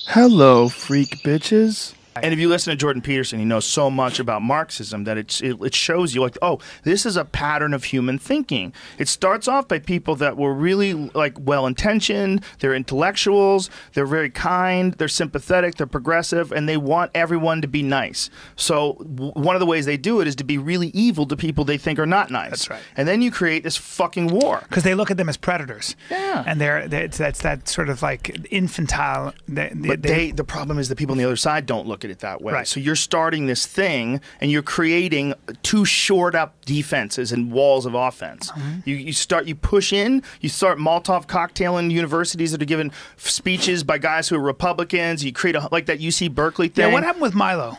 Hello, freak bitches. And if you listen to Jordan Peterson, he knows so much about Marxism that it shows you, like, oh, this is a pattern of human thinking. It starts off by people that were really, like, well-intentioned, they're intellectuals, they're very kind, they're sympathetic, they're progressive, and they want everyone to be nice. So one of the ways they do it is to be really evil to people they think are not nice. That's right. And then you create this fucking war. Because they look at them as predators. Yeah. And that's that sort of, like, infantile... The problem is the people on the other side don't look at it that way. Right. So you're starting this thing and you're creating two shored up defenses and walls of offense. You push in, you start Molotov cocktailing universities that are giving speeches by guys who are Republicans. You create like that UC Berkeley thing. Yeah, what happened with Milo?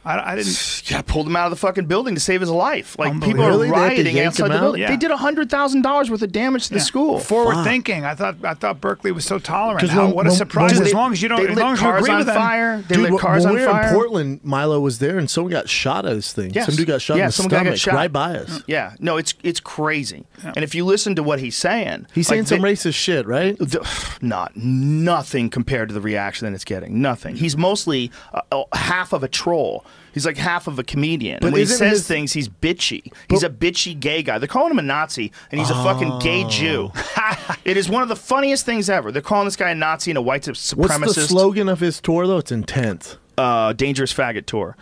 I didn't. Yeah, pulled him out of the fucking building to save his life. Like, people are rioting outside the building. Yeah. They did $100,000 worth of damage to the school. Forward thinking. I thought Berkeley was so tolerant. What a surprise! As long as you don't, as long as you agree with them. They lit cars on fire. When we were in Portland, Milo was there, and someone got shot at his thing. Yes. Some dude got shot in the stomach right by us. Yeah, no, it's crazy. Yeah. And if you listen to what he's saying, he's saying some racist shit, right? Nothing compared to the reaction that it's getting. Nothing. He's mostly half of a troll. He's like half of a comedian. But when he says things, he's bitchy. He's a bitchy gay guy. They're calling him a Nazi, and he's a fucking gay Jew. It is one of the funniest things ever. They're calling this guy a Nazi and a white supremacist. What's the slogan of his tour, though? It's intense. Dangerous faggot tour.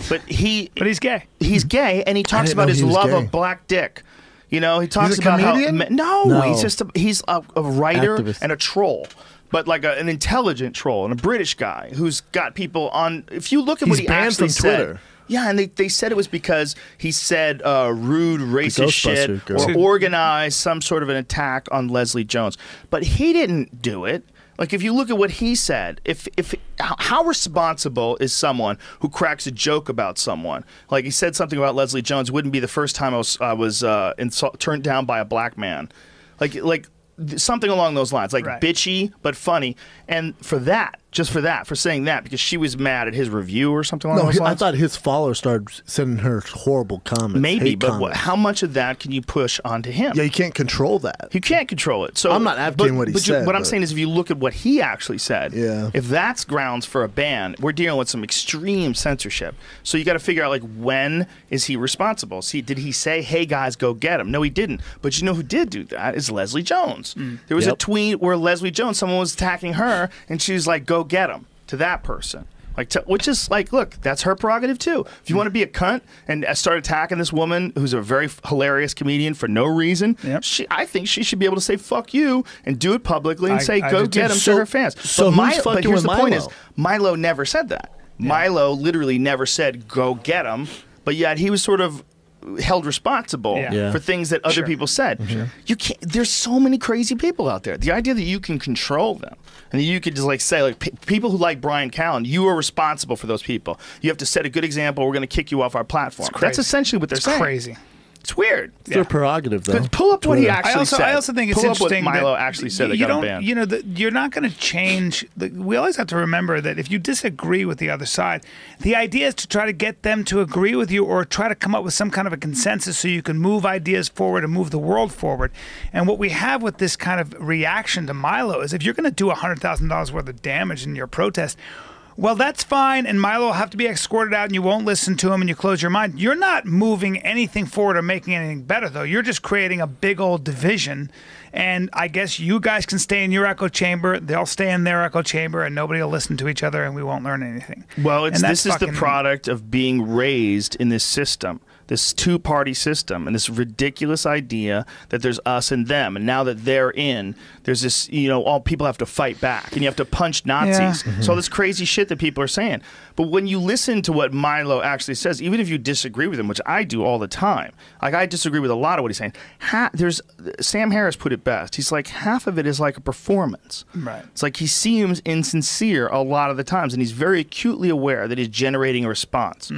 But he's gay. He's gay, and he talks about his love of black dick. You know, he talks about comedian? No, he's a writer and a troll. But like an intelligent troll and a British guy who's got people on. If you look at what he actually said, Twitter. Yeah, and they said it was because he said rude, racist shit or organized some sort of an attack on Leslie Jones. But he didn't do it. Like, if you look at what he said, how responsible is someone who cracks a joke about someone? Like, he said something about Leslie Jones. Wouldn't be the first time I was turned down by a black man. Like. Something along those lines, like bitchy but funny, and for saying that, because she was mad at his review or something along those lines. I thought his followers started sending her horrible comments. Maybe, but how much of that can you push onto him? Yeah, you can't control that. You can't control it. So I'm not advocating what he said. What I'm saying is, if you look at what he actually said, yeah. If that's grounds for a ban, we're dealing with some extreme censorship. So you got to figure out, like, when is he responsible? See, did he say, "Hey guys, go get him"? No, he didn't. But you know who did do that is Leslie Jones. There was a tweet where Leslie Jones, someone was attacking her, and she was like, "Go get him," to that person. Like, which is like, look, that's her prerogative too. If you want to be a cunt and start attacking this woman who's a very hilarious comedian for no reason, I think she should be able to say "fuck you" and do it publicly and say "go get him" to her fans. But here's the point: is Milo never said that. Milo literally never said "go get him," but yet he was sort of held responsible for things that other people said. You can't. There's so many crazy people out there. The idea that you can control them and that you could just like say, like, people who like Brian Callen, you are responsible for those people. You have to set a good example. We're going to kick you off our platform. That's essentially what they're saying. Crazy. It's weird. It's their prerogative, though. Pull up what he actually said. I also think it's interesting what Milo actually said that got him banned. You know, you're not going to change. We always have to remember that if you disagree with the other side, the idea is to try to get them to agree with you or try to come up with some kind of a consensus so you can move ideas forward and move the world forward. And what we have with this kind of reaction to Milo is, if you're going to do $100,000 worth of damage in your protest, well, that's fine, and Milo will have to be escorted out, and you won't listen to him, and you close your mind. You're not moving anything forward or making anything better, though. You're just creating a big old division, and I guess you guys can stay in your echo chamber, they'll stay in their echo chamber, and nobody will listen to each other, and we won't learn anything. Well, this is the product of being raised in this system. This two-party system and this ridiculous idea that there's us and them, and now that they're in, there's this, you know, all people have to fight back and you have to punch Nazis. So all this crazy shit that people are saying. But when you listen to what Milo actually says, even if you disagree with him, which I do all the time, like, I disagree with a lot of what he's saying. Sam Harris put it best. He's like, half of it is like a performance. Right. It's like he seems insincere a lot of the times, and he's very acutely aware that he's generating a response.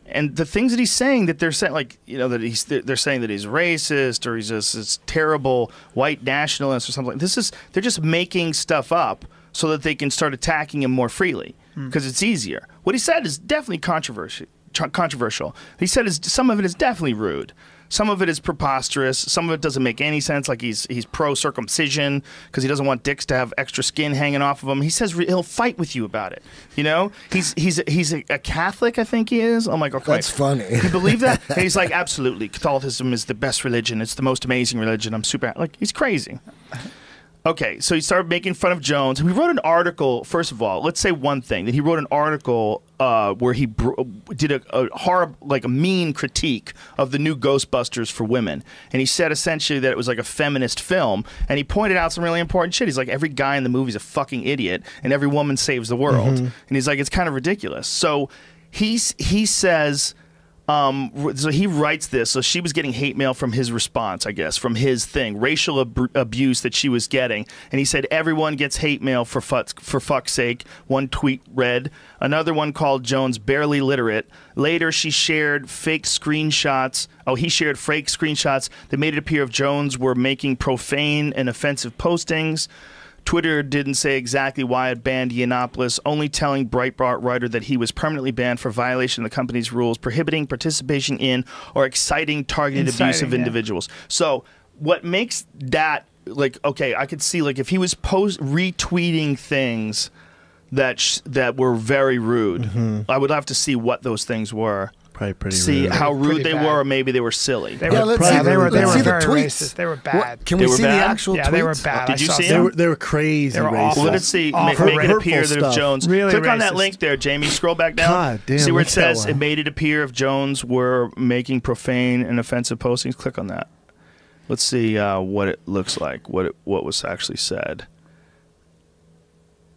And the things that he's saying, that they're saying, like, you know, that they're saying that he's racist or he's just this terrible white nationalist or something. They're just making stuff up so that they can start attacking him more freely because it's easier. What he said is definitely controversial. He said some of it is definitely rude. Some of it is preposterous. Some of it doesn't make any sense. Like he's pro circumcision because he doesn't want dicks to have extra skin hanging off of them. He says he'll fight with you about it. You know, he's a Catholic, I think he is. I'm like, okay, that's funny. You believe that? And he's like, absolutely. Catholicism is the best religion. It's the most amazing religion. I'm super like he's crazy. Okay, so he started making fun of Jones. He wrote an article, first of all, let's say one thing, that he wrote an article where he did a horrible, like a mean critique of the new Ghostbusters for women. And he said essentially that it was like a feminist film. And he pointed out some really important shit. He's like, every guy in the movie is a fucking idiot, and every woman saves the world. And he's like, it's kind of ridiculous. So he says... so he writes this. So she was getting hate mail from his response, I guess, from his thing, racial abuse that she was getting. And he said, everyone gets hate mail for fuck's sake. One tweet read. Another one called Jones barely literate. Later, she shared fake screenshots. Oh, he shared fake screenshots that made it appear if Jones were making profane and offensive postings. Twitter didn't say exactly why it banned Yiannopoulos, only telling Breitbart writer that he was permanently banned for violation of the company's rules, prohibiting participation in or exciting targeted abuse of individuals. So what makes that, like, okay, I could see, like, if he was retweeting things that were very rude, I would have to see what those things were. Probably pretty see rude. how rude Pretty they bad. were, or maybe they were silly. They Yeah, were, let's see they were let's see the very tweets. racist. They were bad. Can They we were see bad? the actual tweets? Yeah, they were bad. Did you I saw see them. them? They were crazy. They were racist. awful. Well, let's see. Awful. Make it Hurtful appear that if stuff. Jones... Really click on that racist. link there, Jamie. Scroll back down. God damn, see where it look at that says one. it made it appear if Jones were making profane and offensive postings. Click on that. Let's see what it looks like, what was actually said.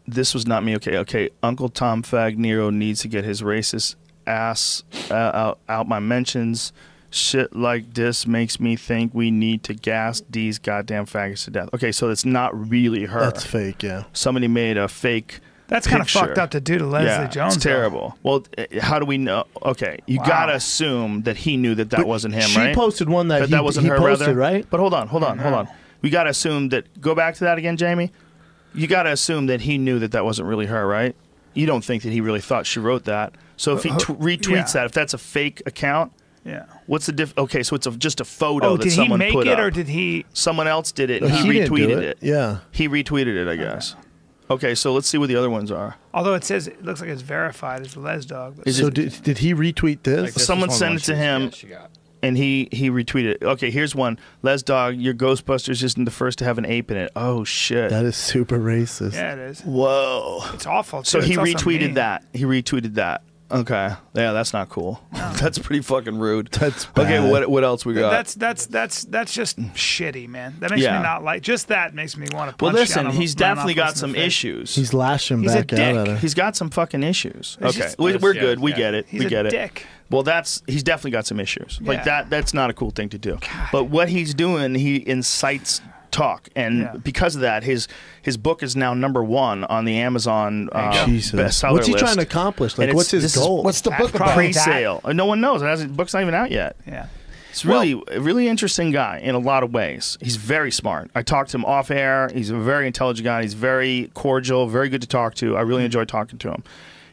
This was not me. Okay. Uncle Tom Fag Nero needs to get his racist ass out my mentions. Shit like this makes me think we need to gas these goddamn faggots to death. Okay, so it's not really her. That's fake, yeah. Somebody made a fake That's kind of picture. fucked up to do to Leslie Jones. It's terrible. Well, how do we know? Okay, you Wow. gotta assume that he knew that But wasn't him, she right? posted one that that wasn't he her, posted, rather. right? But hold on. We gotta assume that. Go back to that again, Jamie. You gotta assume that he knew that wasn't really her, right? You don't think that he really thought she wrote that. So if he retweets that, if that's a fake account, Yeah. what's the diff? Okay, so it's just a photo that did he someone make put it up. or did he? Someone else did it, and No, he he didn't do retweeted it. it. Yeah. He retweeted it, I guess. Okay, so let's see what the other ones are. Although it says it looks like it's verified as Les Dog. But Is So it- did he retweet this? Like, this Someone was one sent of it the to ones him. she got. And he retweeted it. Okay, here's one. Les Dog, your Ghostbusters isn't the first to have an ape in it. Oh, shit. That is super racist. yeah, it is. Whoa. It's awful. So too. he It's also retweeted mean. that. He retweeted that. Okay. Yeah, that's not cool. That's pretty fucking rude. That's Okay, bad. what else we got? That's just shitty, man. That makes Yeah. me not like. Just that makes me want to. Well, punch listen, Yiannopoulos he's definitely in got the some face. issues. He's lashing He's a back out at dick. her. He's got some fucking issues. It's Okay, just- we're yeah, good. We yeah. get it. He's we a get it. dick. Well, he's definitely got some issues. Like Yeah. that's not a cool thing to do. But what he's doing, he incites talk, and Yeah. because of that, his book is now #1 on the Amazon Jesus. bestseller What's he list. trying to accomplish? And Like, what's his this is- goal? What's the That's book about? probably- Pre-sale. No one knows. The book's not even out yet. Yeah. It's really a really interesting guy in a lot of ways. He's very smart. I talked to him off air. He's a very intelligent guy. He's very cordial, very good to talk to. I really enjoyed talking to him.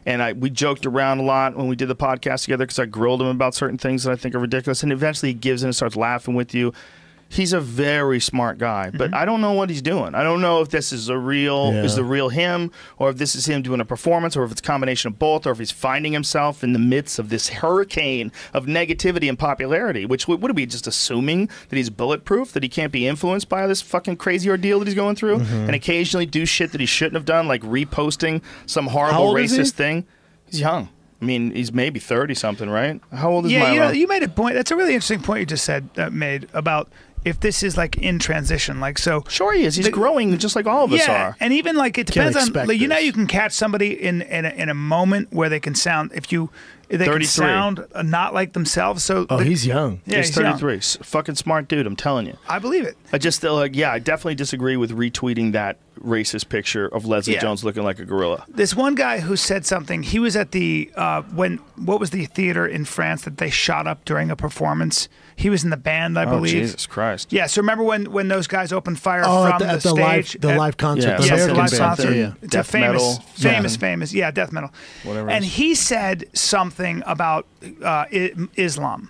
And we joked around a lot when we did the podcast together because I grilled him about certain things that I think are ridiculous. And eventually he gives in and starts laughing with you. He's a very smart guy, but I don't know what he's doing. I don't know if this is the real him, or if this is him doing a performance, or if it's a combination of both, or if he's finding himself in the midst of this hurricane of negativity and popularity. Which would we just assuming that he's bulletproof, that he can't be influenced by this fucking crazy ordeal that he's going through, and occasionally do shit that he shouldn't have done, like reposting some How horrible old is he? racist thing. He's young. I mean, he's maybe 30 something, right? How old is Yeah, Milo? you made a point. That's a really interesting point you just said made about if this is like in transition, like so. Sure he is. He's growing just like all of us Yeah, are. and even like it depends on. expect Like, you know, this. you can catch somebody in a moment where they can sound they 33. can sound not like themselves. So Oh, he's young. yeah, He's he's young. 33. Fucking smart dude, I'm telling you. I believe it. I just I definitely disagree with retweeting that racist picture of Leslie Yeah. Jones looking like a gorilla. This one guy who said something. He was at the what was the theater in France that they shot up during a performance? He was in the band, I Oh, believe. Jesus Christ. Yeah. So remember when those guys opened fire Oh, from at the the stage? live concert. Yeah, the Yes, the American live band. concert. Yeah, yeah. It's Death a famous, metal. famous. Yeah, death metal. Whatever it And is. he said something about Islam.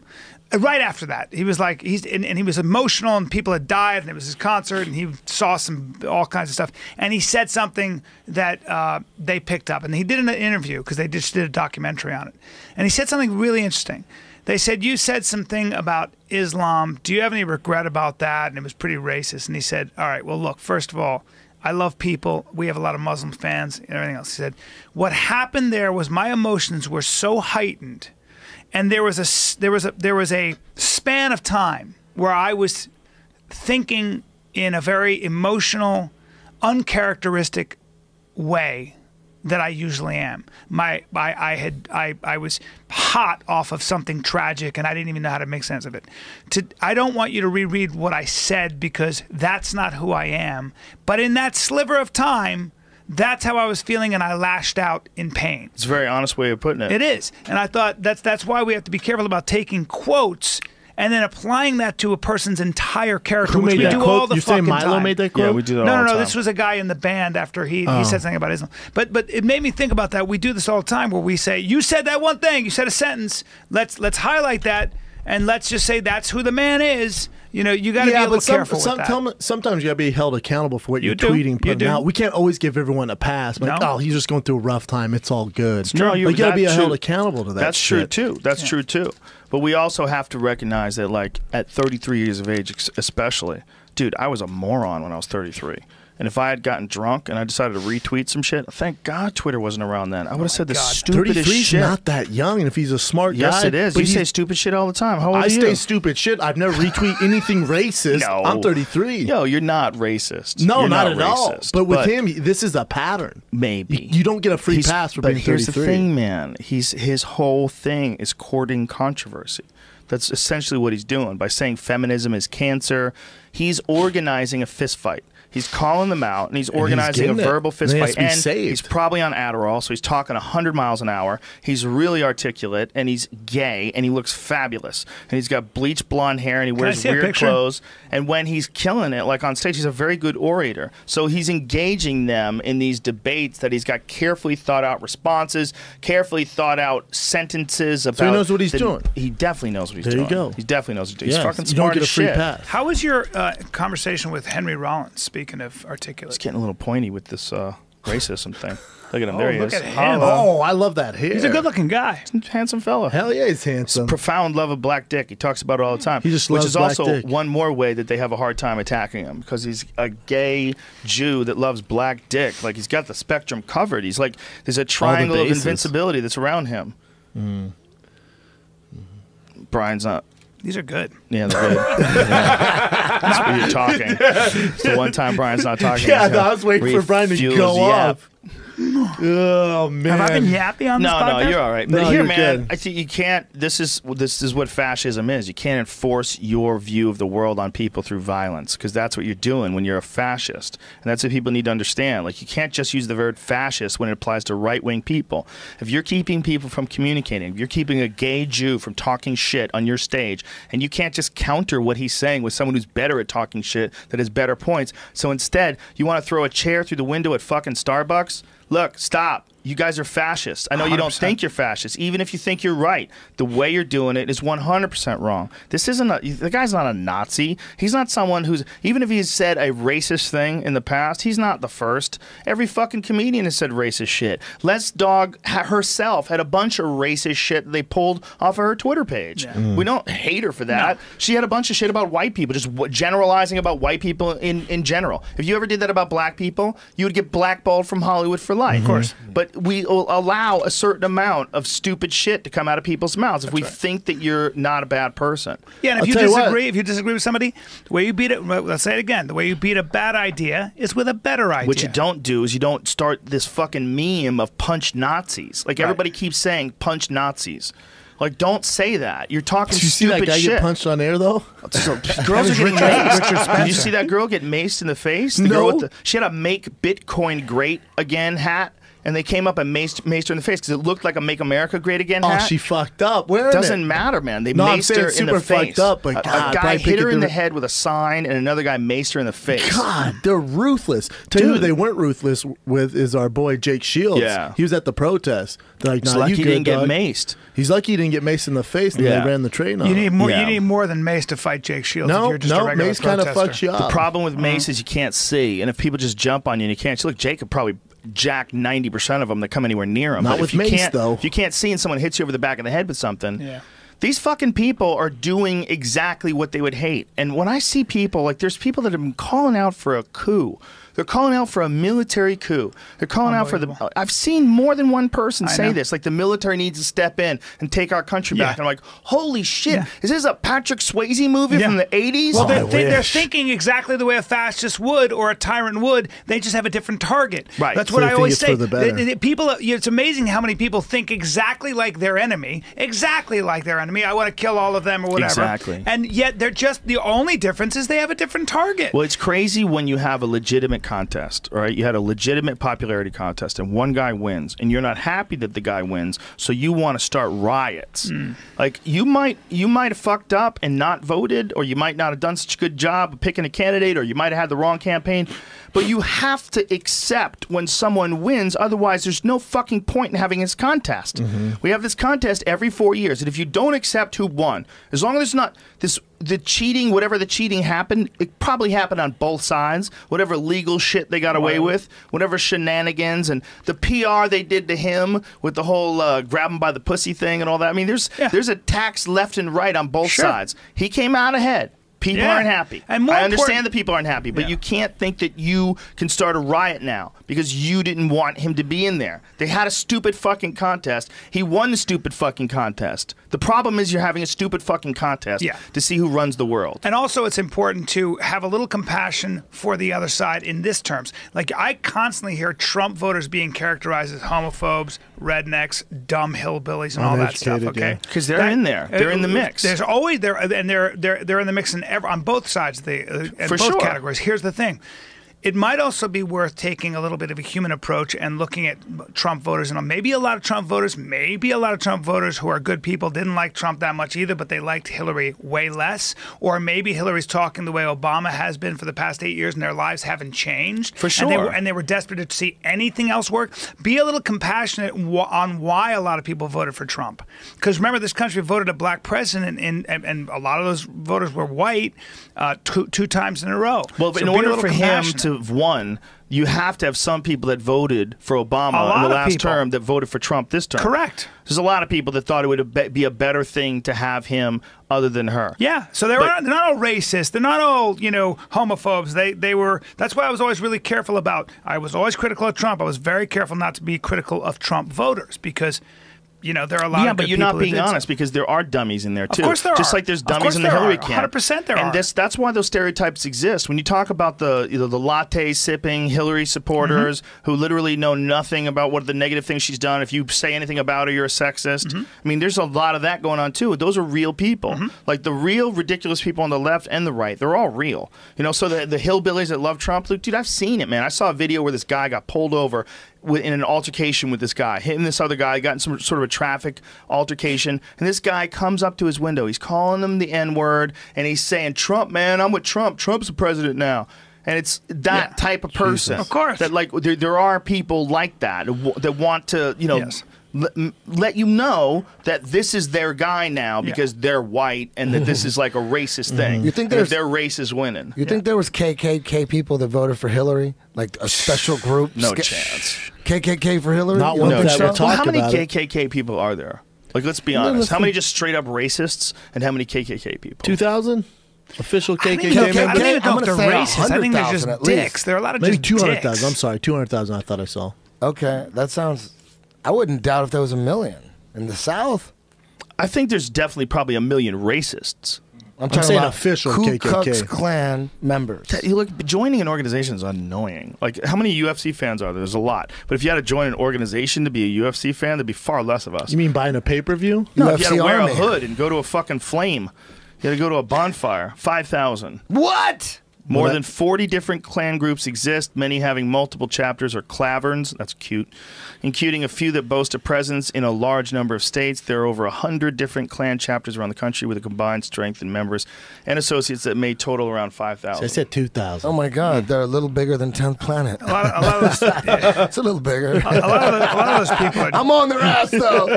Right after that, he was like, and he was emotional, and people had died, and it was his concert, and he saw all kinds of stuff, and he said something that they picked up, and he did an interview because they just did a documentary on it, and he said something really interesting. They said, you said something about Islam. Do you have any regret about that? And it was pretty racist. And he said, all right, well, look, first of all, I love people. We have a lot of Muslim fans and everything else. He said, what happened there was my emotions were so heightened, and there was a span of time where I was thinking in a very emotional, uncharacteristic way that I usually am. I was hot off of something tragic, and I didn't even know how to make sense of it. I don't want you to reread what I said, because that's not who I am. But in that sliver of time, that's how I was feeling, and I lashed out in pain. It's a very honest way of putting it. It is, and I thought that's why we have to be careful about taking quotes and then applying that to a person's entire character. Who made which we that do quote? all the You say fucking Milo time. made that quote? Yeah, we do that all the No, time. this was a guy in the band after he said something about Islam. But it made me think about that. We do this all the time where we say, you said that one thing, you said a sentence, let's highlight that, and let's just say that's who the man is. You know, you got to be a little careful with that. Sometimes you got to be held accountable for what You you're do. tweeting, You putting do. out. We can't always give everyone a pass. Like, No. oh, he's just going through a rough time. It's all good. No, you got to be that's held true. accountable to that. That's true shit. too. That's true too. But we also have to recognize that, like, at 33 years of age, especially, dude, I was a moron when I was 33. And if I had gotten drunk and I decided to retweet some shit, thank God Twitter wasn't around then. I would have said the stupidest 33 shit. not that young, and if he's a smart guy, Yes, it is. but You he's- say stupid shit all the time. How old I are you? say stupid shit. I've never retweet anything racist. No. I'm 33. Yo, you're not racist. No, You're not at all. racist. But with him, this is a pattern. Maybe. You don't get a free pass for being 33. But here's the thing, man. His whole thing is courting controversy. That's essentially what he's doing. By saying feminism is cancer, he's organizing a fist fight. He's calling them out, and he's organizing a getting it. verbal fist And he has fight. to be And saved. he's probably on Adderall, so he's talking 100 miles an hour. He's really articulate, and he's gay, and he looks fabulous. And he's got bleached blonde hair, and he wears see a weird picture? clothes. And when he's killing it, like on stage, he's a very good orator. So he's engaging them in these debates that he's got carefully thought out responses, carefully thought out sentences about. So he knows what he's doing. He definitely knows what he's There doing. you go. He definitely knows what he's doing. He's Yeah, fucking you don't smart get a as free shit. pass. How was your conversation with Henry Rollins, speaking of articulate? He's getting a little pointy with this racism thing. Look at him. There he look is. at him. Oh, I love that hair. He's a good-looking guy. Handsome fella. Hell yeah, he's handsome. Profound love of black dick. He talks about it all the time. He just which loves is black also dick. one more way that they have a hard time attacking him, because he's a gay Jew that loves black dick. Like, he's got the spectrum covered. He's like, there's a triangle of bases. invincibility that's around him. Brian's not. These are good. Yeah, they're good. Yeah. That's where you're talking. It's the one time Brian's not talking. Yeah, He's I was waiting for Brian to refuels go the yap. off. Oh man. Have I been yappy on this No, podcast? you're all right. But No, here, you're man, good. I think you can't. This is what fascism is. You can't enforce your view of the world on people through violence, because that's what you're doing when you're a fascist, and that's what people need to understand. Like, you can't just use the word fascist when it applies to right-wing people. If you're keeping people from communicating, if you're keeping a gay Jew from talking shit on your stage, and you can't just counter what he's saying with someone who's better at talking shit, that has better points. So instead, you want to throw a chair through the window at fucking Starbucks? Look, stop. You guys are fascists. I know you don't 100%. think you're fascist. Even if you think you're right, the way you're doing it is 100% wrong. This isn't the guy's not a Nazi. He's not someone who's, even if he's said a racist thing in the past, he's not the first. Every fucking comedian has said racist shit. Les Dog herself had a bunch of racist shit they pulled off of her Twitter page. We don't hate her for that. No. She had a bunch of shit about white people, just generalizing about white people in general. If you ever did that about black people, you would get blackballed from Hollywood for life. Of course. But we will allow a certain amount of stupid shit to come out of people's mouths if we think that you're not a bad person. Yeah, and I'll if tell you you what. disagree, if you disagree with somebody, the way you beat it, let's say it again, the way you beat a bad idea is with a better idea. What you don't do is you don't start this fucking meme of punch Nazis. Like, everybody keeps saying punch Nazis. Like, don't say that. You're talking Did you see stupid that guy shit. get punched on air though? So, girls are getting Richard maced. Spencer. Did you see that girl get maced in the face? The No. girl with she had a "Make Bitcoin Great Again" hat, and they came up and maced her in the face because it looked like a "Make America Great Again" Oh, hat. she fucked up. Where Doesn't matter, man. They No, I'm maced saying her it's in the super face. fucked up, but a God, guy probably hit her think in the it- head with a sign, and another guy maced her in the face. God, they're ruthless. Tell you who Dude. they weren't ruthless with is our boy Jake Shields. Yeah. He was at the protest. They're like, It's nah, lucky you he good, didn't get dog. maced. He's lucky he even get Mace in the face, and Yeah. they ran the train on You him. need more. Yeah. You need more than Mace to fight Jake Shields. if No, you're just a regular Mace kind of protester. fucks you up. The problem with Mace is you can't see, and if people just jump on you and you can't see, look, Jake could probably jack 90% of them that come anywhere near him. Not But with if you Mace, can't, though. If you can't see and someone hits you over the back of the head with something, Yeah. these fucking people are doing exactly what they would hate. And when I see people, like there's people that have been calling out for a coup. They're calling out for a military coup. They're calling out for the... Unbelievable. I've seen more than one person I say know. this, like the military needs to step in and take our country Yeah. back. And I'm like, holy shit, Yeah. is this a Patrick Swayze movie Yeah. from the 80s? Well, I they're wish. thinking exactly the way a fascist would or a tyrant would. They just have a different target. Right. That's So what they I think always it's say. for the better. People, it's amazing how many people think exactly like their enemy. Exactly like their enemy. I want to kill all of them or whatever. Exactly. And yet they're just, the only difference is they have a different target. Well, it's crazy when you have a legitimate contest, all right? You had a legitimate popularity contest, and one guy wins, and you're not happy that the guy wins, so you want to start riots. Like you might have fucked up and not voted, or you might not have done such a good job of picking a candidate, or you might have had the wrong campaign. But you have to accept when someone wins, otherwise there's no fucking point in having this contest. We have this contest every 4 years, and if you don't accept who won, as long as there's not the cheating, whatever the cheating happened, it probably happened on both sides. Whatever legal shit they got away with, whatever shenanigans, and the PR they did to him with the whole grab him by the pussy thing and all that. I mean, there's attacks left and right on both sides. He came out ahead. People Yeah. aren't happy. And more I understand important- that people aren't happy, but Yeah. you can't think that you can start a riot now because you didn't want him to be in there. They had a stupid fucking contest. He won the stupid fucking contest. The problem is you're having a stupid fucking contest to see who runs the world. And also, it's important to have a little compassion for the other side in this terms. Like, I constantly hear Trump voters being characterized as homophobes, rednecks, dumb hillbillies, and all that stuff. Uneducated, Okay, yeah. Because they're in there. They're in the mix. There's always there, and they're in the mix on both sides of the in For both sure. categories. Here's the thing. It might also be worth taking a little bit of a human approach and looking at Trump voters. And maybe a lot of Trump voters who are good people didn't like Trump that much either, but they liked Hillary way less. Or maybe Hillary's talking the way Obama has been for the past 8 years and their lives haven't changed. For And sure. they were desperate to see anything else work. Be a little compassionate on why a lot of people voted for Trump. Because remember, this country voted a black president, and a lot of those voters were white two times in a row. Well, but So in be a order little for him compassionate. to have won, you have to have some people that voted for Obama lot in the of last people. term that voted for Trump this term. Correct. There's a lot of people that thought it would be a better thing to have him other than her. Yeah, so they're not all racist. They're not all, homophobes. They were. That's why I was always really careful about. I was always critical of Trump. I was very careful not to be critical of Trump voters because, there are a lot Yeah, of but good you're people not that being did so. honest because there are dummies in there too. course there Just are. like there's Of dummies course in the there Hillary are. camp. 100% there and are. that's why those stereotypes exist. When you talk about the latte sipping Hillary supporters who literally know nothing about what the negative things she's done. If you say anything about her, you're a sexist. I mean, there's a lot of that going on too. Those are real people. Like the real ridiculous people on the left and the right. They're all real. So the hillbillies that love Trump, dude, I've seen it, man. I saw a video where this guy got pulled over in an altercation with this guy, hitting this other guy, got in some sort of a traffic altercation, and this guy comes up to his window. He's calling him the N-word, and he's saying, Trump, man, I'm with Trump. Trump's the president now. And it's that type of person. Of course. That, like, there are people like that that want to, Yes. let you know that this is their guy now because they're white and that this is like a racist thing. You think and that there's- their race is winning. You think there was KKK people that voted for Hillary, like a special group? No chance. KKK for Hillary? Not You one don't that think will so? talk Well, how many about it. KKK people are there? Like, let's be No, honest. listen. How many just straight up racists and how many KKK people? 2,000 official I don't KKK even know if members. they're I'm gonna say racist. I think they're 100,000 just at least. dicks. There are a lot of Maybe just 200,000. dicks. I'm sorry, 200,000. I thought I saw. Okay, that sounds. I wouldn't doubt if there was 1 million in the South. I think there's definitely probably 1 million racists. I'm talking saying about official Ku KKK. Klux Klan members. You look, joining an organization is annoying. Like, how many UFC fans are there? There's a lot. But if you had to join an organization to be a UFC fan, there'd be far less of us. You mean buying a pay-per-view? No, if you had UFC to wear Army. a hood and go to a fucking flame. You had to go to a bonfire. 5,000. What? More than 40 different clan groups exist, many having multiple chapters or claverns. That's cute. Including a few that boast a presence in a large number of states. There are over 100 different clan chapters around the country with a combined strength in members and associates that may total around 5,000. I said 2,000. Oh my God, they're a little bigger than 10th Planet. A lot of those, yeah. It's a little bigger. a lot of those people are. I'm on their ass though.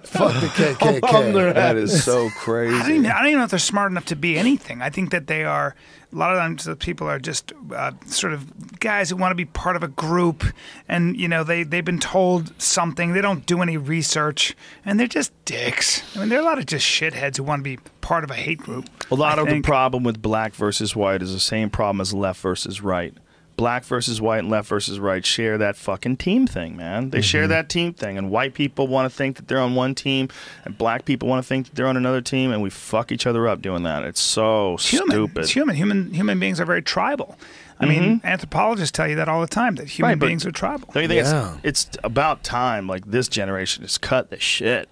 Fuck the KKK. That is so crazy. I don't even know if they're smart enough to be anything. I think that they are. A lot of times, the people are just sort of guys who want to be part of a group, and they've been told something. They don't do any research, and they're just dicks. I mean, there are a lot of just shitheads who want to be part of a hate group. A lot of the problem with black versus white is the same problem as left versus right. Black versus white and left versus right share that fucking team thing, man. They share that team thing, and white people want to think that they're on one team, and black people want to think that they're on another team, and we fuck each other up doing that. It's so stupid. It's human. Human beings are very tribal. I mean, anthropologists tell you that all the time, that human beings are tribal. Don't you think it's about time, like, this generation just cut the shit.